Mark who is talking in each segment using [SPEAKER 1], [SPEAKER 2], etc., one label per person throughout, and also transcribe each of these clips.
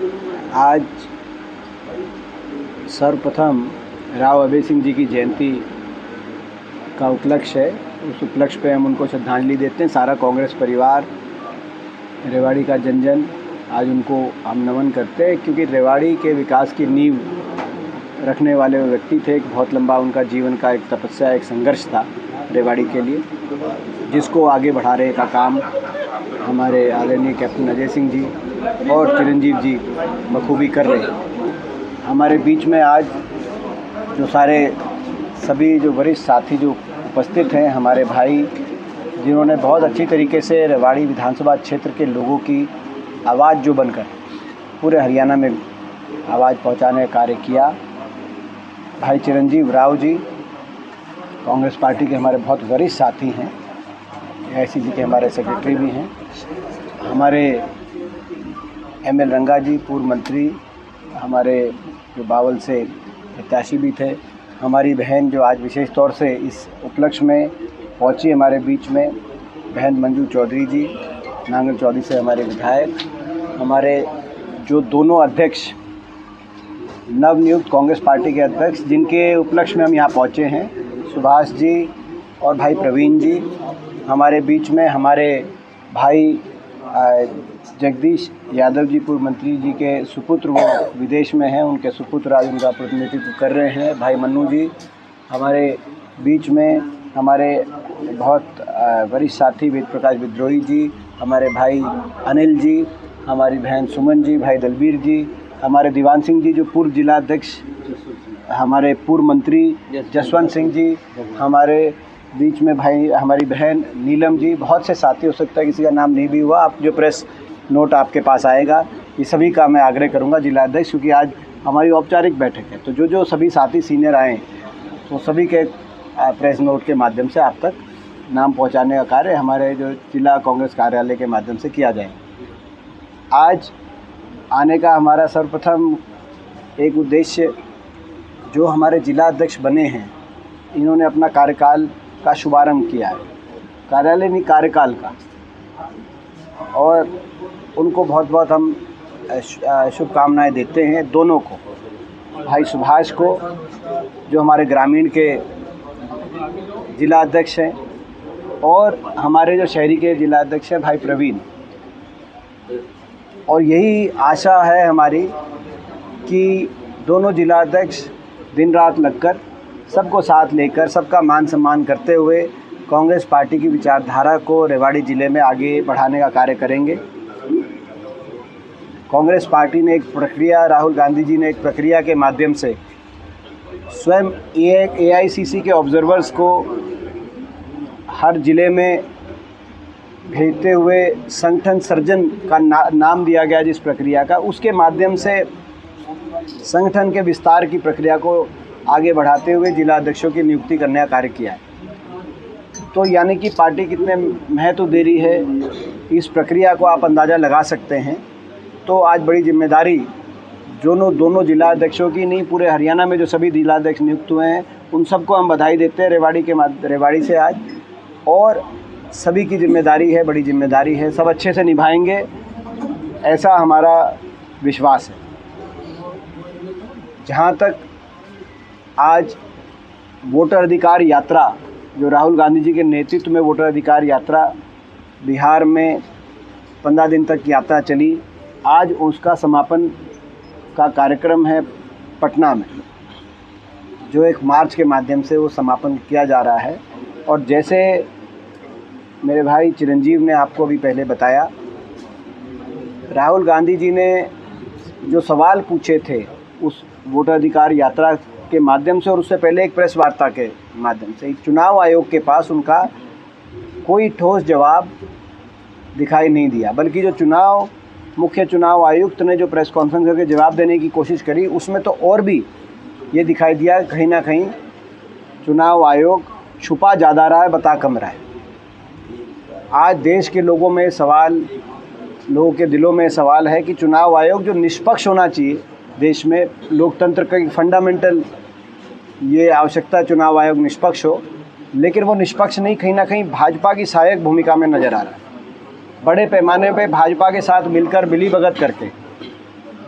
[SPEAKER 1] आज सर्वप्रथम राव अभय सिंह जी की जयंती का उपलक्ष्य है। उस उपलक्ष्य पे हम उनको श्रद्धांजलि देते हैं। सारा कांग्रेस परिवार, रेवाड़ी का जन जन आज उनको हम नमन करते हैं, क्योंकि रेवाड़ी के विकास की नींव रखने वाले वो व्यक्ति थे। एक बहुत लंबा उनका जीवन का एक तपस्या, एक संघर्ष था रेवाड़ी के लिए, जिसको आगे बढ़ाने का काम हमारे आदरणीय कैप्टन अजय सिंह जी और चिरंजीव जी बखूबी कर रहे हैं। हमारे बीच में आज जो सभी जो वरिष्ठ साथी जो उपस्थित हैं, हमारे भाई जिन्होंने बहुत अच्छी तरीके से रेवाड़ी विधानसभा क्षेत्र के लोगों की आवाज़ जो बनकर पूरे हरियाणा में आवाज़ पहुंचाने का कार्य किया। भाई चिरंजीव राव जी कांग्रेस पार्टी के हमारे बहुत वरिष्ठ साथी हैं, AICC के हमारे सेक्रेटरी भी हैं। हमारे ML रंगा जी पूर्व मंत्री, हमारे जो बावल से प्रत्याशी भी थे। हमारी बहन जो आज विशेष तौर से इस उपलक्ष्य में पहुंची हमारे बीच में, बहन मंजू चौधरी जी, नांगल चौधरी से हमारे विधायक। हमारे जो दोनों अध्यक्ष, नवनियुक्त कांग्रेस पार्टी के अध्यक्ष, जिनके उपलक्ष्य में हम यहाँ पहुँचे हैं, सुभाष जी और भाई प्रवीण जी। हमारे बीच में हमारे भाई जगदीश यादव जी पूर्व मंत्री जी के सुपुत्र, वो विदेश में हैं, उनके सुपुत्र आज उनका प्रतिनिधित्व कर रहे हैं, भाई मन्नू जी। हमारे बीच में हमारे बहुत वरिष्ठ साथी वेद प्रकाश विद्रोही जी, हमारे भाई अनिल जी, हमारी बहन सुमन जी, भाई दलबीर जी, हमारे दीवान सिंह जी जो पूर्व जिलाध्यक्ष, हमारे पूर्व मंत्री जसवंत सिंह जी, हमारे बीच में भाई हमारी बहन नीलम जी। बहुत से साथी, हो सकता है किसी का नाम नहीं भी हुआ, आप जो प्रेस नोट आपके पास आएगा, ये सभी का मैं आग्रह करूंगा जिलाध्यक्ष, क्योंकि आज हमारी औपचारिक बैठक है। तो जो सभी साथी सीनियर आए, तो सभी के प्रेस नोट के माध्यम से आप तक नाम पहुंचाने का कार्य हमारे जो जिला कांग्रेस कार्यालय के माध्यम से किया जाए। आज आने का हमारा सर्वप्रथम एक उद्देश्य, जो हमारे जिला अध्यक्ष बने हैं, इन्होंने अपना कार्यकाल का शुभारंभ किया है, कार्यालय नहीं कार्यकाल का, और उनको बहुत बहुत हम शुभकामनाएं देते हैं दोनों को। भाई सुभाष को जो हमारे ग्रामीण के जिला अध्यक्ष हैं, और हमारे जो शहरी के जिला अध्यक्ष हैं भाई प्रवीण। और यही आशा है हमारी कि दोनों जिला अध्यक्ष दिन रात लगकर सबको साथ लेकर, सबका मान सम्मान करते हुए कांग्रेस पार्टी की विचारधारा को रेवाड़ी ज़िले में आगे बढ़ाने का कार्य करेंगे। कांग्रेस पार्टी ने एक प्रक्रिया, राहुल गांधी जी ने एक प्रक्रिया के माध्यम से स्वयं AICC के ऑब्जर्वर्स को हर ज़िले में भेजते हुए संगठन सर्जन का नाम दिया गया जिस प्रक्रिया का, उसके माध्यम से संगठन के विस्तार की प्रक्रिया को आगे बढ़ाते हुए जिला अध्यक्षों की नियुक्ति करने का कार्य किया है। तो यानी कि पार्टी कितने महत्व दे रही है, इस प्रक्रिया को आप अंदाज़ा लगा सकते हैं। तो आज बड़ी जिम्मेदारी दोनों जिला अध्यक्षों की नहीं, पूरे हरियाणा में जो सभी जिला अध्यक्ष नियुक्त हुए हैं, उन सबको हम बधाई देते हैं रेवाड़ी से आज। और सभी की जिम्मेदारी है, बड़ी जिम्मेदारी है, सब अच्छे से निभाएंगे, ऐसा हमारा विश्वास है। जहाँ तक आज वोटर अधिकार यात्रा, जो राहुल गांधी जी के नेतृत्व में वोटर अधिकार यात्रा बिहार में 15 दिन तक यात्रा चली, आज उसका समापन का कार्यक्रम है पटना में, जो एक मार्च के माध्यम से वो समापन किया जा रहा है। और जैसे मेरे भाई चिरंजीव ने आपको अभी पहले बताया, राहुल गांधी जी ने जो सवाल पूछे थे उस वोटर अधिकार यात्रा के माध्यम से, और उससे पहले एक प्रेस वार्ता के माध्यम से, चुनाव आयोग के पास उनका कोई ठोस जवाब दिखाई नहीं दिया, बल्कि जो मुख्य चुनाव आयुक्त ने जो प्रेस कॉन्फ्रेंस करके जवाब देने की कोशिश करी, उसमें तो और भी ये दिखाई दिया कहीं ना कहीं चुनाव आयोग छुपा ज़्यादा रहा है, बता कम रहा है। आज देश के लोगों के दिलों में सवाल है कि चुनाव आयोग जो निष्पक्ष होना चाहिए, देश में लोकतंत्र का फंडामेंटल ये आवश्यकता, चुनाव आयोग निष्पक्ष हो, लेकिन वो निष्पक्ष नहीं, कहीं ना कहीं भाजपा की सहायक भूमिका में नज़र आ रहा है। बड़े पैमाने पे भाजपा के साथ मिलकर मिलीभगत करके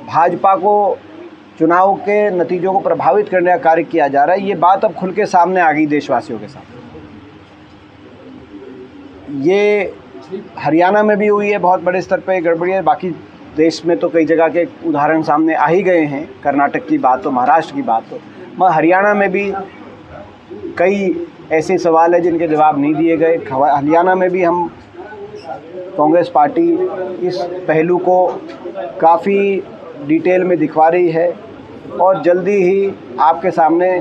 [SPEAKER 1] भाजपा को चुनाव के नतीजों को प्रभावित करने का कार्य किया जा रहा है, ये बात अब खुल के सामने आ गई देशवासियों के साथ। ये हरियाणा में भी हुई है, बहुत बड़े स्तर पे गड़बड़ी है। बाकी देश में तो कई जगह के उदाहरण सामने आ ही गए हैं, कर्नाटक की बात हो, महाराष्ट्र की बात हो, मगर हरियाणा में भी कई ऐसे सवाल हैं जिनके जवाब नहीं दिए गए। हरियाणा में भी हम कांग्रेस पार्टी इस पहलू को काफ़ी डिटेल में दिखवा रही है और जल्दी ही आपके सामने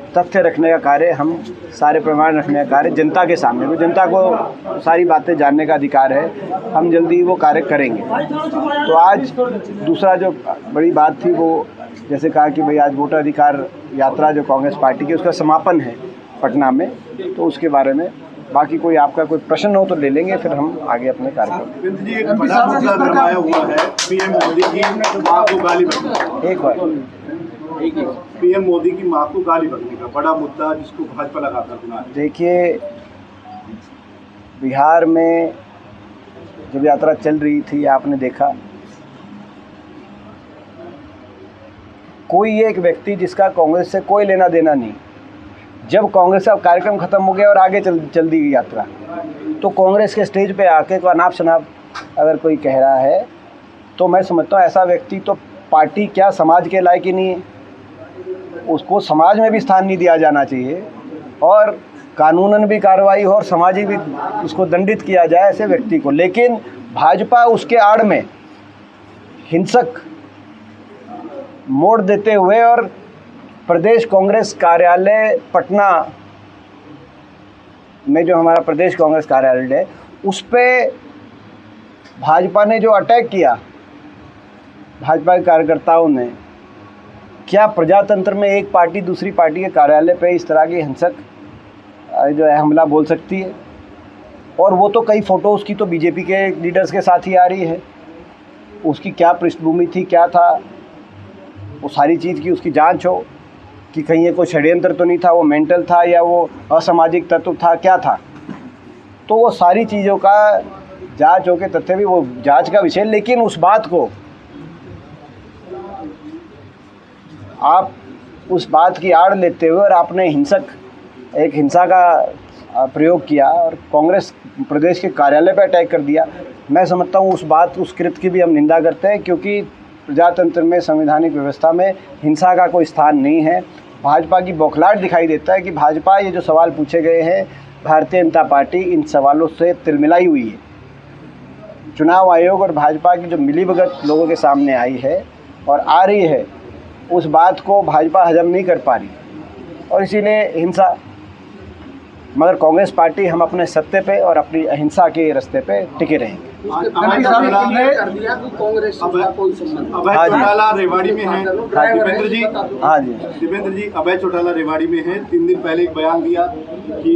[SPEAKER 1] तथ्य रखने का कार्य, हम सारे प्रमाण रखने का कार्य जनता के सामने, तो जनता को सारी बातें जानने का अधिकार है, हम जल्दी ही वो कार्य करेंगे। तो आज दूसरा जो बड़ी बात थी वो जैसे कहा कि भाई आज वोटर अधिकार यात्रा जो कांग्रेस पार्टी की उसका समापन है पटना में, तो उसके बारे में बाकी कोई आपका कोई प्रश्न हो तो ले लेंगे, फिर हम आगे अपने कार्यक्रम।
[SPEAKER 2] एक बड़ा मुद्दा गरमाया हुआ है पीएम मोदी की मां को गाली बकने।
[SPEAKER 1] एक बार
[SPEAKER 2] पीएम मोदी की मां को गाली बकने का बड़ा मुद्दा जिसको भाजपा लगातार बना है।
[SPEAKER 1] देखिए, बिहार में जब यात्रा चल रही थी आपने देखा कोई एक व्यक्ति जिसका कांग्रेस से कोई लेना देना नहीं, जब कांग्रेस का कार्यक्रम खत्म हो गया और आगे चल दी गई यात्रा, तो कांग्रेस के स्टेज पे आके को अनाप शनाप अगर कोई कह रहा है तो मैं समझता हूँ ऐसा व्यक्ति तो पार्टी क्या समाज के लायक ही नहीं है, उसको समाज में भी स्थान नहीं दिया जाना चाहिए और कानूनन भी कार्रवाई हो और सामाजिक भी उसको दंडित किया जाए ऐसे व्यक्ति को। लेकिन भाजपा उसके आड़ में हिंसक मोड़ देते हुए और प्रदेश कांग्रेस कार्यालय पटना में जो हमारा प्रदेश कांग्रेस कार्यालय है उस पर भाजपा ने जो अटैक किया, भाजपा के कार्यकर्ताओं ने, क्या प्रजातंत्र में एक पार्टी दूसरी पार्टी के कार्यालय पे इस तरह की हिंसक जो है हमला बोल सकती है? और वो तो कई फ़ोटो उसकी तो बीजेपी के लीडर्स के साथ ही आ रही है। उसकी क्या पृष्ठभूमि थी, क्या था, वो सारी चीज़ की उसकी जांच हो कि कहीं ये कोई षड्यंत्र तो नहीं था, वो मेंटल था या वो असामाजिक तत्व था, क्या था। तो वो सारी चीज़ों का जांच हो के तथ्य भी वो जांच का विषय। लेकिन उस बात को आप उस बात की आड़ लेते हुए और आपने एक हिंसा का प्रयोग किया और कांग्रेस प्रदेश के कार्यालय पर अटैक कर दिया। मैं समझता हूँ उस कृत्य की भी हम निंदा करते हैं, क्योंकि प्रजातंत्र में, संवैधानिक व्यवस्था में हिंसा का कोई स्थान नहीं है। भाजपा की बौखलाहट दिखाई देता है कि भाजपा ये जो सवाल पूछे गए हैं, भारतीय जनता पार्टी इन सवालों से तिलमिलाई हुई है। चुनाव आयोग और भाजपा की जो मिलीभगत लोगों के सामने आई है और आ रही है, उस बात को भाजपा हजम नहीं कर पा रही और इसीलिए हिंसा। मगर कांग्रेस पार्टी हम अपने सत्य पे और अपनी अहिंसा के रास्ते पे टिके रहेंगे।
[SPEAKER 2] अभय चौटाला रेवाड़ी में है। दीपेंद्र जी,
[SPEAKER 1] हाँ जी,
[SPEAKER 2] दीपेंद्र जी, अभय चौटाला रेवाड़ी में है। 3 दिन पहले एक बयान दिया कि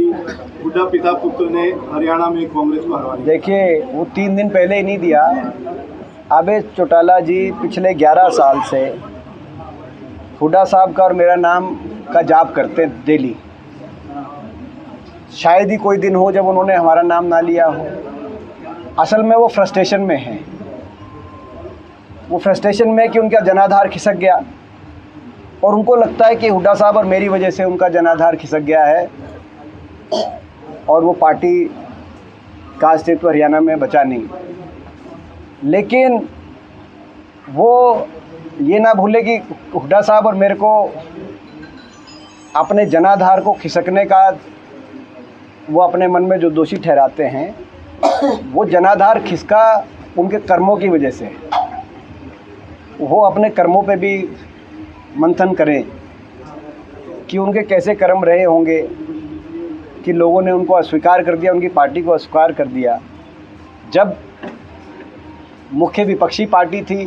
[SPEAKER 2] हुड्डा पिता पुत्र ने हरियाणा में कांग्रेस को हरवा दिया।
[SPEAKER 1] देखिए, वो 3 दिन पहले ही नहीं दिया। अभय चौटाला जी पिछले 11 साल से हुड्डा साहब का और मेरा नाम का जाप करते डेली। शायद ही कोई दिन हो जब उन्होंने हमारा नाम ना लिया हो। असल में वो फ्रस्ट्रेशन में है, वो फ्रस्ट्रेशन में कि उनका जनाधार खिसक गया और उनको लगता है कि हुड्डा साहब और मेरी वजह से उनका जनाधार खिसक गया है और वो पार्टी का अस्तित्व हरियाणा में बचा नहीं। लेकिन वो ये ना भूले कि हुड्डा साहब और मेरे को अपने जनाधार को खिसकने का वो अपने मन में जो दोषी ठहराते हैं, वो जनाधार खिसका उनके कर्मों की वजह से। वो अपने कर्मों पे भी मंथन करें कि उनके कैसे कर्म रहे होंगे कि लोगों ने उनको अस्वीकार कर दिया, उनकी पार्टी को अस्वीकार कर दिया। जब मुख्य विपक्षी पार्टी थी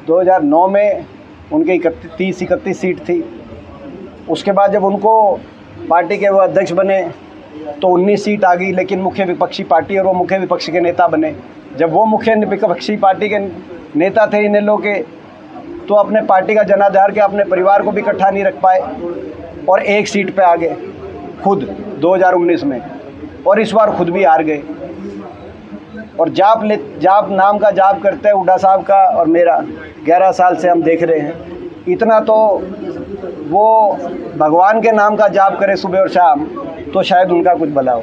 [SPEAKER 1] 2009 में उनके 31 सीट थी। उसके बाद जब उनको पार्टी के वो अध्यक्ष बने तो 19 सीट आ गई, लेकिन मुख्य विपक्षी पार्टी और वो मुख्य विपक्ष के नेता बने। जब वो मुख्य विपक्षी पार्टी के नेता थे इनेलो के, तो अपने पार्टी का जनाधार के अपने परिवार को भी इकट्ठा नहीं रख पाए और 1 सीट पे आ गए खुद 2019 में, और इस बार खुद भी हार गए। और जाप नाम का जाप करते हैं हुड्डा साहब का और मेरा 11 साल से हम देख रहे हैं। इतना तो वो भगवान के नाम का जाप करे सुबह और शाम तो शायद उनका कुछ भला हो।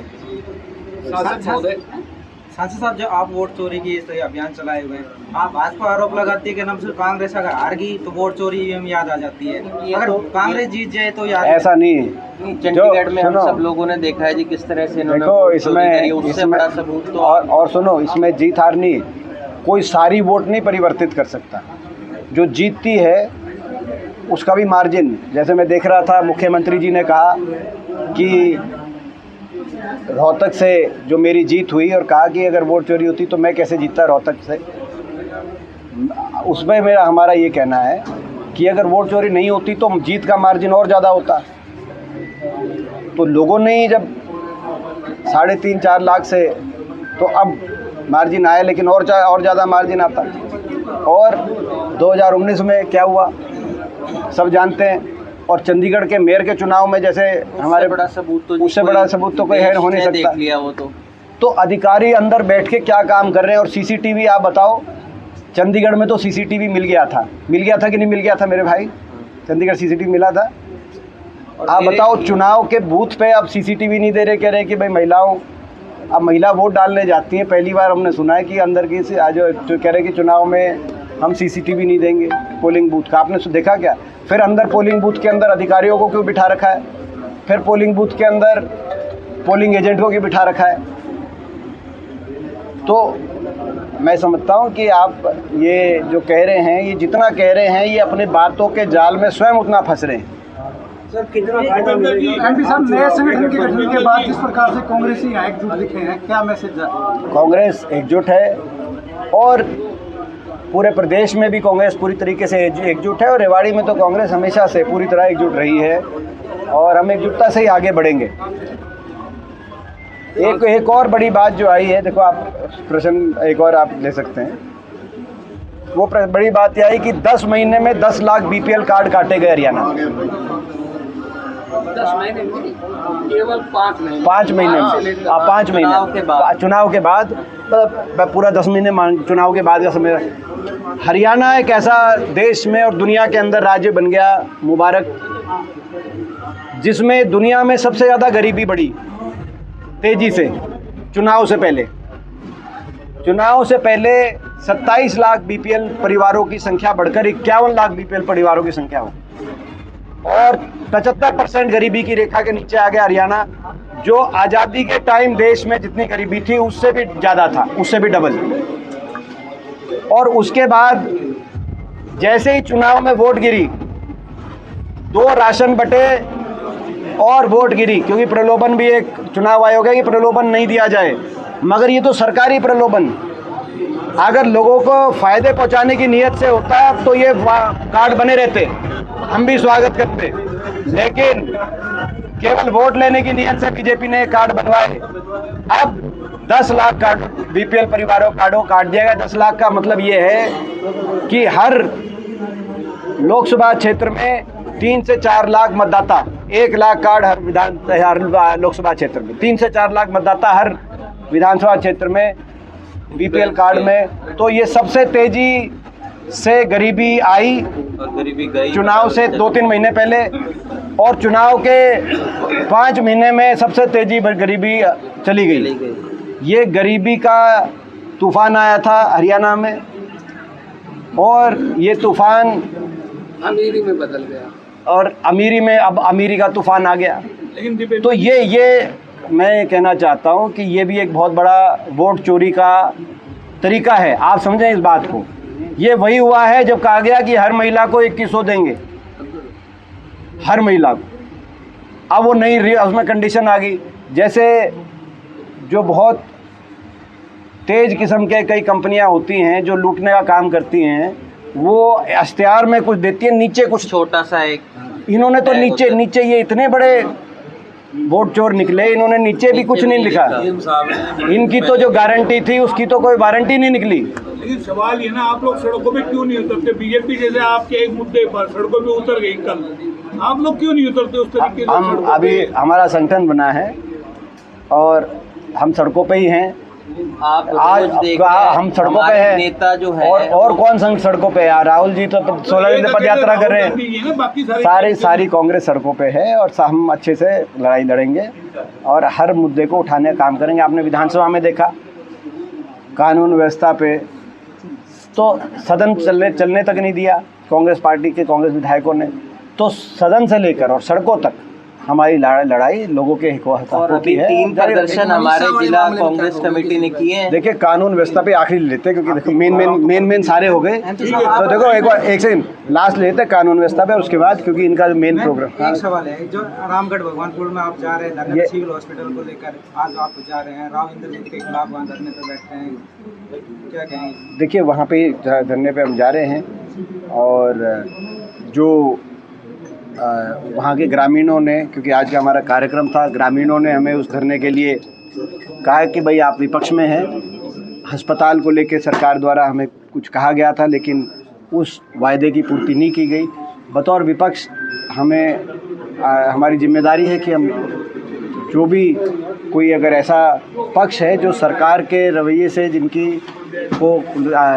[SPEAKER 3] सांसद साहब, जब आप वोट चोरी की इस अभियान चलाए हुए हैं, आप भाजपा आरोप लगाती है कि हम सिर्फ कांग्रेस अगर हार गई तो वोट चोरी हमें याद आ जाती है, अगर कांग्रेस जीत जाए तो याद।
[SPEAKER 1] ऐसा नहीं है।
[SPEAKER 4] चंडीगढ़ में हम सब लोगों ने देखा है जी किस तरह से इन्होंने
[SPEAKER 1] देखो
[SPEAKER 4] उससे बड़ा सबूत तो
[SPEAKER 1] और सुनो, इसमें जीत हार नहीं, कोई सारी वोट नहीं परिवर्तित कर सकता। जो जीतती है उसका भी मार्जिन, जैसे मैं देख रहा था मुख्यमंत्री जी ने कहा कि रोहतक से जो मेरी जीत हुई और कहा कि अगर वोट चोरी होती तो मैं कैसे जीतता रोहतक से। उसमें हमारा ये कहना है कि अगर वोट चोरी नहीं होती तो जीत का मार्जिन और ज़्यादा होता। तो लोगों ने ही जब 3.5-4 लाख से, तो अब मार्जिन आया, लेकिन और ज़्यादा मार्जिन आता। और 2019 में क्या हुआ सब जानते हैं। और चंडीगढ़ के मेयर के चुनाव में जैसे हमारे
[SPEAKER 4] बड़ा सबूत तो
[SPEAKER 1] उससे बड़ा सबूत तो कोई है हो नहीं सकता।
[SPEAKER 4] देख लिया वो
[SPEAKER 1] तो अधिकारी अंदर बैठ के क्या काम कर रहे हैं। और सीसीटीवी आप बताओ, चंडीगढ़ में तो सीसीटीवी मिल गया था कि नहीं मिल गया था मेरे भाई? चंडीगढ़ सीसीटीवी मिला था। आप बताओ, चुनाव के बूथ पे अब सीसीटीवी नहीं दे रहे, कह रहे कि भाई महिलाओं, अब महिला वोट डालने जाती हैं। पहली बार हमने सुना है कि अंदर की आज जो कह रहे कि चुनाव में हम सीसीटीवी नहीं देंगे पोलिंग बूथ का। आपने देखा क्या? फिर अंदर पोलिंग बूथ के अंदर अधिकारियों को क्यों बिठा रखा है? फिर पोलिंग बूथ के अंदर पोलिंग एजेंट को क्यों बिठा रखा है? तो मैं समझता हूँ कि आप ये जो कह रहे हैं, ये जितना कह रहे हैं, ये अपने बातों के जाल में स्वयं उतना फंस रहे हैं।
[SPEAKER 5] सर, कितना फायदा मिलेगा? एमपी साहब, नए संगठन के गठन के बाद जिस प्रकार से कांग्रेसी यहाँ एकजुट दिखे हैं, क्या मैसेज जाए?
[SPEAKER 1] कांग्रेस एकजुट है और पूरे प्रदेश में भी कांग्रेस पूरी तरीके से एकजुट है। और रेवाड़ी में तो कांग्रेस हमेशा से पूरी तरह एकजुट रही है और हम एकजुटता से ही आगे बढ़ेंगे। एक और बड़ी बात जो आई है, देखो आप प्रश्न एक और आप ले सकते हैं। वो बड़ी बात यह आई कि 10 महीने में 10 लाख बीपीएल कार्ड काटे गए हरियाणा में।
[SPEAKER 4] 10 महीने में केवल 5 महीने
[SPEAKER 1] 5 महीने में 5 महीने चुनाव के बाद, मतलब पूरा 10 महीने चुनाव के बाद का समय। हरियाणा एक ऐसा देश में और दुनिया के अंदर राज्य बन गया, मुबारक, जिसमें दुनिया में सबसे ज़्यादा गरीबी बढ़ी तेजी से। चुनाव से पहले 27 लाख बीपीएल परिवारों की संख्या बढ़कर 51 लाख बीपीएल परिवारों की संख्या हो, और 75% गरीबी की रेखा के नीचे आ गया हरियाणा, जो आज़ादी के टाइम देश में जितनी गरीबी थी उससे भी ज़्यादा था, उससे भी डबल। और उसके बाद जैसे ही चुनाव में वोट गिरी, 2 राशन बटे और वोट गिरी, क्योंकि प्रलोभन भी एक चुनाव आयोग है कि प्रलोभन नहीं दिया जाए, मगर ये तो सरकारी प्रलोभन। अगर लोगों को फायदे पहुंचाने की नीयत से होता है तो ये कार्ड बने रहते, हम भी स्वागत करते। लेकिन केवल वोट लेने की नीयत से बीजेपी ने कार्ड बनवाए। अब 10 लाख कार्ड बीपीएल परिवारों कार्डों काट दिया गया। 10 लाख का मतलब ये है कि हर लोकसभा क्षेत्र में 3 से 4 लाख मतदाता, 1 लाख कार्ड हर लोकसभा क्षेत्र में, 3 से 4 लाख मतदाता हर विधानसभा क्षेत्र में बीपीएल कार्ड में। तो ये सबसे तेजी से गरीबी आई
[SPEAKER 4] और गरीबी गई
[SPEAKER 1] चुनाव से 2-3 महीने पहले, और चुनाव के 5 महीने में सबसे तेजी गरीबी चली गई। ये गरीबी का तूफान आया था हरियाणा में, और ये तूफान
[SPEAKER 4] अमीरी में बदल गया,
[SPEAKER 1] और अमीरी में अब अमीरी का तूफान आ गया। तो ये मैं कहना चाहता हूँ कि ये भी एक बहुत बड़ा वोट चोरी का तरीका है। आप समझें इस बात को। ये वही हुआ है जब कहा गया कि हर महिला को 2100 देंगे, हर महिला को। अब वो नहीं, उसमें कंडीशन आ गई। जैसे जो बहुत तेज किस्म के कई कंपनियां होती हैं जो लूटने का काम करती हैं, वो इश्तिहार में कुछ देती है, नीचे कुछ
[SPEAKER 4] छोटा सा एक।
[SPEAKER 1] इन्होंने तो नीचे ये इतने बड़े वोट चोर निकले, इन्होंने नीचे भी कुछ नहीं लिखा। इनकी तो जो गारंटी थी उसकी तो कोई वारंटी नहीं निकली।
[SPEAKER 6] लेकिन सवाल ये ना, आप लोग सड़कों पे क्यों नहीं उतरते? बीजेपी जैसे आपके एक मुद्दे पर सड़कों पे उतर गई कल, आप लोग क्यों नहीं उतरते उस तरीके से?
[SPEAKER 1] हम अभी हमारा संगठन बना है और हम सड़कों पे ही हैं,
[SPEAKER 4] आप
[SPEAKER 1] आज
[SPEAKER 4] रोज देख रहे हैं,
[SPEAKER 1] हम सड़कों पे
[SPEAKER 4] हमारे
[SPEAKER 1] हैं,
[SPEAKER 4] नेता जो है
[SPEAKER 1] और कौन संग सड़कों पे है? राहुल जी तो 16 दिन से पद यात्रा कर रहे हैं।
[SPEAKER 6] बाकी
[SPEAKER 1] सारी कांग्रेस सड़कों पे है और हम अच्छे से लड़ाई लड़ेंगे और हर मुद्दे को उठाने का काम करेंगे। आपने विधानसभा में देखा कानून व्यवस्था पे तो सदन चलने तक नहीं दिया कांग्रेस पार्टी के कांग्रेस विधायकों ने, तो सदन से लेकर और सड़कों तक हमारी लड़ाई लोगों के हित
[SPEAKER 4] और
[SPEAKER 1] होती
[SPEAKER 4] अभी
[SPEAKER 1] है।
[SPEAKER 4] 3 प्रदर्शन हमारे जिला कांग्रेस कमेटी ने किए हैं।
[SPEAKER 1] देखिए कानून व्यवस्था पे आखिरी लेते हैं क्योंकि देखो मेन सारे हो गए, तो देखो एक सेकंड लास्ट लेते हैं कानून व्यवस्था पे, उसके बाद क्योंकि इनका मेन प्रोग्राम।
[SPEAKER 3] एक सवाल है, जो रामगढ़ भगवानपुर में आप जा रहे हैं धरने पे, सिविल हॉस्पिटल को लेकर आज आप जा रहे हैं, राव इंद्रजीत के खिलाफ वहाँ धरने पे बैठते हैं, क्या कहेंगे?
[SPEAKER 1] देखिए वहाँ पे धरने पे हम जा रहे हैं और जो वहाँ के ग्रामीणों ने, क्योंकि आज का हमारा कार्यक्रम था, ग्रामीणों ने हमें उस धरने के लिए कहा कि भाई आप विपक्ष में हैं, अस्पताल को लेकर सरकार द्वारा हमें कुछ कहा गया था लेकिन उस वायदे की पूर्ति नहीं की गई। बतौर विपक्ष हमारी जिम्मेदारी है कि हम जो भी कोई अगर ऐसा पक्ष है जो सरकार के रवैये से जिनकी को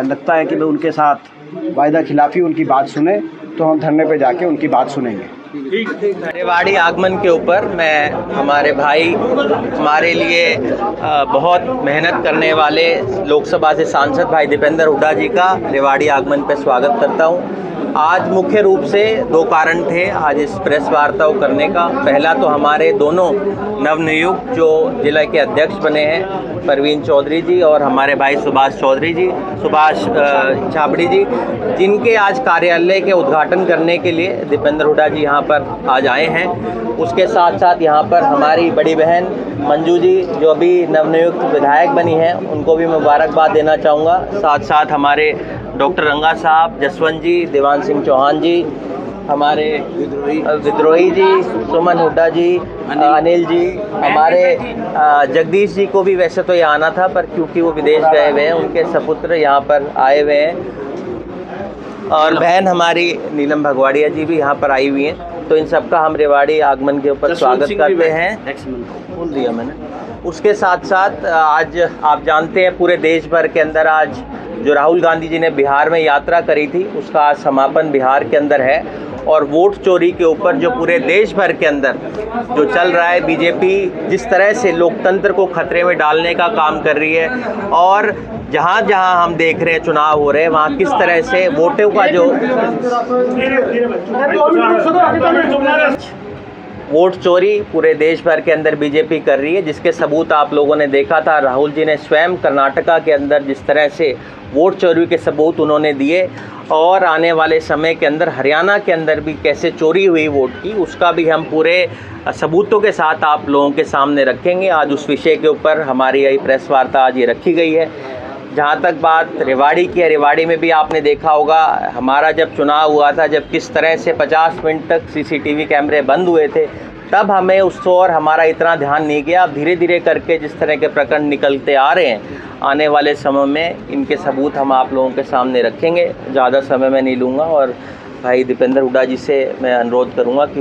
[SPEAKER 1] लगता है कि भाई उनके साथ वायदा खिलाफी उनकी बात सुने, तो हम धरने पे जाके उनकी बात सुनेंगे।
[SPEAKER 4] रेवाड़ी आगमन के ऊपर मैं हमारे भाई, हमारे लिए बहुत मेहनत करने वाले लोकसभा से सांसद भाई दीपेंद्र हुड्डा जी का रेवाड़ी आगमन पे स्वागत करता हूँ। आज मुख्य रूप से 2 कारण थे आज इस प्रेस वार्ता को करने का। पहला तो हमारे दोनों नवनियुक्त जो जिला के अध्यक्ष बने हैं, परवीन चौधरी जी और हमारे भाई सुभाष छाबड़ी जी, जिनके आज कार्यालय के उद्घाटन करने के लिए दीपेंद्र हुड्डा जी यहाँ पर आज आए हैं। उसके साथ साथ यहाँ पर हमारी बड़ी बहन मंजू जी जो अभी नवनियुक्त विधायक बनी हैं, उनको भी मुबारकबाद देना चाहूँगा। साथ साथ हमारे डॉक्टर रंगा साहब, जसवंत जी, देवान सिंह चौहान जी, हमारे विद्रोही जी, सुमन हुड्डा जी, अनिल जी, हमारे जगदीश जी को भी वैसे तो यहाँ आना था पर क्योंकि वो विदेश गए हुए हैं, उनके सपुत्र यहाँ पर आए हुए हैं, और बहन हमारी नीलम भगवाड़िया जी भी यहाँ पर आई हुई हैं। तो इन सबका हम रेवाड़ी आगमन के ऊपर स्वागत करते हैं। बोल दिया मैंने। उसके साथ साथ आज आप जानते हैं पूरे देश भर के अंदर आज जो राहुल गांधी जी ने बिहार में यात्रा करी थी उसका आज समापन बिहार के अंदर है, और वोट चोरी के ऊपर जो पूरे देश भर के अंदर जो चल रहा है, बीजेपी जिस तरह से लोकतंत्र को खतरे में डालने का काम कर रही है, और जहाँ जहाँ हम देख रहे हैं चुनाव हो रहे हैं वहाँ किस तरह से वोटों का जो वोट चोरी पूरे देश भर के अंदर बीजेपी कर रही है, जिसके सबूत आप लोगों ने देखा था। राहुल जी ने स्वयं कर्नाटका के अंदर जिस तरह से वोट चोरी के सबूत उन्होंने दिए, और आने वाले समय के अंदर हरियाणा के अंदर भी कैसे चोरी हुई वोट की, उसका भी हम पूरे सबूतों के साथ आप लोगों के सामने रखेंगे। आज उस विषय के ऊपर हमारी यही प्रेस वार्ता आज ये रखी गई है। जहाँ तक बात रेवाड़ी की है, रेवाड़ी में भी आपने देखा होगा हमारा जब चुनाव हुआ था, जब किस तरह से 50 मिनट तक सीसीटीवी कैमरे बंद हुए थे, तब हमें उस ओर हमारा इतना ध्यान नहीं गया। अब धीरे धीरे करके जिस तरह के प्रकरण निकलते आ रहे हैं, आने वाले समय में इनके सबूत हम आप लोगों के सामने रखेंगे। ज़्यादा समय मैं नहीं लूँगा, और भाई दीपेंद्र हुड्डा जी से मैं अनुरोध करूँगा कि